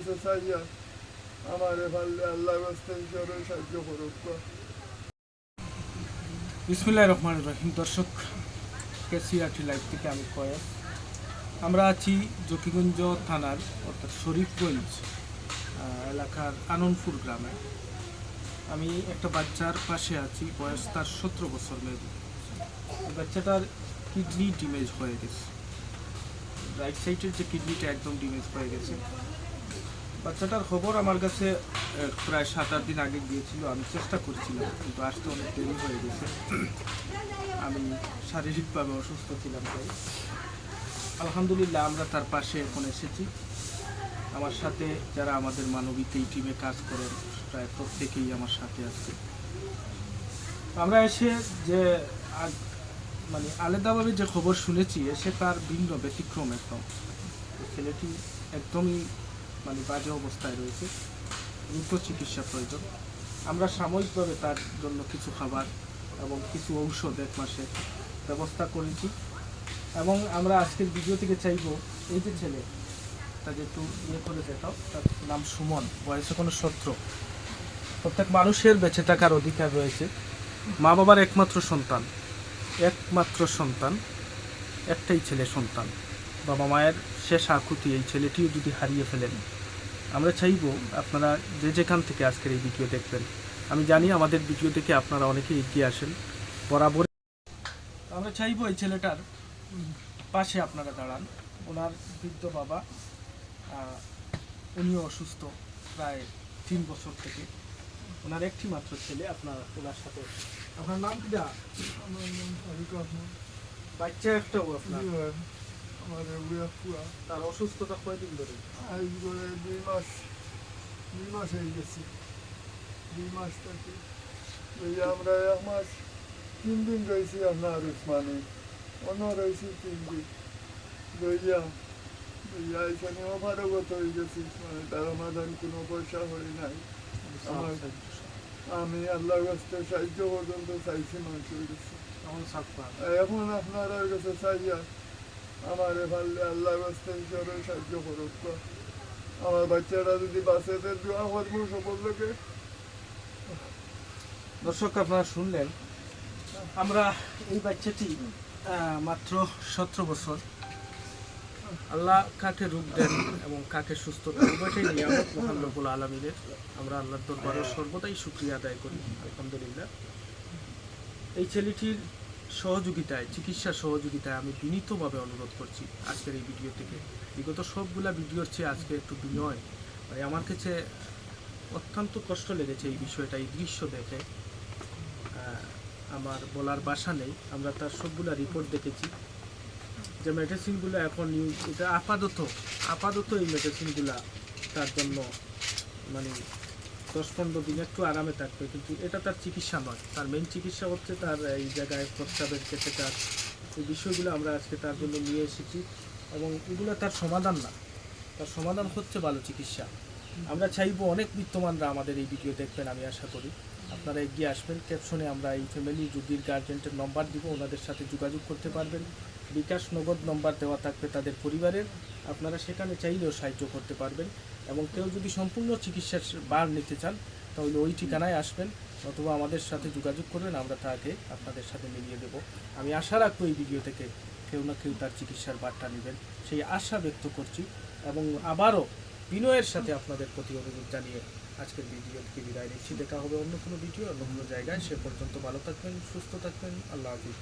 কাছে চাইয়া আমারে পারলে আল্লাহ রাস্তা হিসাবে সাহায্য করুক। বিসমিল্লাহির রহমানির রহিম। দর্শক, কেসিআরটি লাইভ থেকে আমি কয়েস। আমরা আছি জকিগঞ্জ থানার অর্থাৎ শরীফগঞ্জ এলাকার আনন্দপুর গ্রামে। আমি একটা বাচ্চার পাশে আছি, বয়স তার 17 বছর মেবি। বাচ্চাটার কিডনি ড্যামেজ হয়ে গেছে, রাইট সাইডের যে কিডনিটা একদম ড্যামেজ হয়ে গেছে। বাচ্চাটার খবর আমার কাছে প্রায় 7-8 দিন আগে গিয়েছিল। আমি চেষ্টা করছিলাম, কিন্তু আসতে অনেক দেরি হয়ে গেছে। আমি শারীরিকভাবে অসুস্থ ছিলাম, তাই আলহামদুলিল্লাহ আমরা তার পাশে এখন এসেছি। আমার সাথে যারা আমাদের মানবিক এই টিমে কাজ করেন প্রায় প্রত্যেকেই আমার সাথে আছে। আমরা এসে যে মানে আলাদাভাবে যে খবর শুনেছি, এসে তার ভিন্ন ব্যতিক্রম একদম। ছেলেটি একদমই মানে বাজে অবস্থায় রয়েছে, দ্রুত চিকিৎসা প্রয়োজন। আমরা সাময়িকভাবে তার জন্য কিছু খাবার এবং কিছু ঔষধ 1 মাসের ব্যবস্থা করেছি। এবং আমরা আজকের ভিডিও থেকে চাইব, এই যে ছেলে, তাকে একটু ইয়ে করে দেখাও। তার নাম সুমন, বয়সে কোনো 17। প্রত্যেক মানুষের বেঁচে থাকার অধিকার রয়েছে। মা বাবার একমাত্র সন্তান, একটাই ছেলে সন্তান। বাবা মায়ের শেষ আকুতি এই ছেলেটিও যদি হারিয়ে ফেলেন, আমরা চাইব আপনারা যে যেখান থেকে আজকের এই ভিডিও দেখবেন, আমি জানি আমাদের ভিডিও থেকে আপনারা অনেকে এগিয়ে আসেন বরাবর। আমরা চাইব এই ছেলেটার পাশে আপনারা দাঁড়ান। ওনার বৃদ্ধ বাবা, উনিও অসুস্থ প্রায় 3 বছর থেকে। ওনার একটি মাত্র ছেলে। ওনার সাথে আপনার নাম কি? আমার নাম ফারুক আহমদ। বাচ্চা একটাও আপনার? আমার তার অসুস্থতা কয়দিন ধরে? আজ করে 2 মাস হয়ে গেছে। 2 মাস থেকে আমরা 1 মাস 3 দিন রয়েছি আপনার উসমানে, অন্য রয়েছি 3 দিন রইয়া এখানে অপারগত হয়ে গেছি। মানে তার সমাধান কোনো পয়সা হয় নাই। আমি আল্লাহর কাছে সাহায্য পর্যন্ত চাইছি মানুষের কাছে। এখন আপনার কাছে চাইয়া আমারে পারলে আল্লাহর কাছে হিসাবে সাহায্য করুক। আমার বাচ্চারা যদি বাঁচেতে দোয়া করবো সকল লোকে। দর্শক, আপনারা শুনলেন, আমরা এই বাচ্চাটি মাত্র 17 বছর। আল্লাহ কাকে রূপ দেন এবং কাকে সুস্থতা, উভয়টাই নিয়ামত মহান রব্বুল আলামিনের। আমরা আল্লাহর দরবারে সর্বদাই শুকরিয়া আদায় করি, আলহামদুলিল্লাহ। এই ছেলেটির চিকিৎসা সহযোগিতায় আমি বিনীতভাবে অনুরোধ করছি আজকের এই ভিডিও থেকে। বিগত সবগুলা ভিডিওর চেয়ে আজকে একটু বিনয়, ভাই আমার কাছে অত্যন্ত কষ্ট লেগেছে এই বিষয়টা, এই দৃশ্য দেখে আমার বলার ভাষা নেই। আমরা তার সবগুলা রিপোর্ট দেখেছি, যে মেডিসিনগুলো এখন এটা আপাতত এই মেডিসিনগুলা তার জন্য মানে 10-15 দিন একটু আরামে থাকবে, কিন্তু এটা তার চিকিৎসা নয়। তার মেইন চিকিৎসা হচ্ছে তার এই জায়গায় প্রস্রাবের ক্যাথেটার। এই বিষয়গুলো আমরা আজকে তার জন্য নিয়ে এসেছি, এবং এগুলো তার সমাধান না, তার সমাধান হচ্ছে ভালো চিকিৎসা। আমরা চাইবো অনেক বিত্তমানরা আমাদের এই ভিডিও দেখবেন, আমি আশা করি আপনারা এগিয়ে আসবেন। ক্যাপশনে আমরা এই ফ্যামিলি রোগীর গার্জেন্টের নম্বর দিব, ওনাদের সাথে যোগাযোগ করতে পারবেন। বিকাশ নগদ নম্বর দেওয়া থাকবে তাদের পরিবারের, আপনারা সেখানে চাইলেও সাহায্য করতে পারবেন। এবং কেউ যদি সম্পূর্ণ চিকিৎসার ভার নিতে চান, তাহলে ওই ঠিকানায় আসবেন অথবা আমাদের সাথে যোগাযোগ করবেন, আমরা তাকে আপনাদের সাথে মিলিয়ে দেব। আমি আশা রাখবো এই ভিডিও থেকে কেউ না কেউ তার চিকিৎসার ভারটা নেবেন, সেই আশা ব্যক্ত করছি। এবং আবারও বিনয়ের সাথে আপনাদের প্রতি অনুরোধ জানিয়ে আজকের ভিডিও থেকে বিদায় নিচ্ছি। দেখা হবে অন্য কোনো ভিডিও, অন্য কোনো জায়গায়। সে পর্যন্ত ভালো থাকবেন, সুস্থ থাকবেন। আল্লাহ হাফিজ।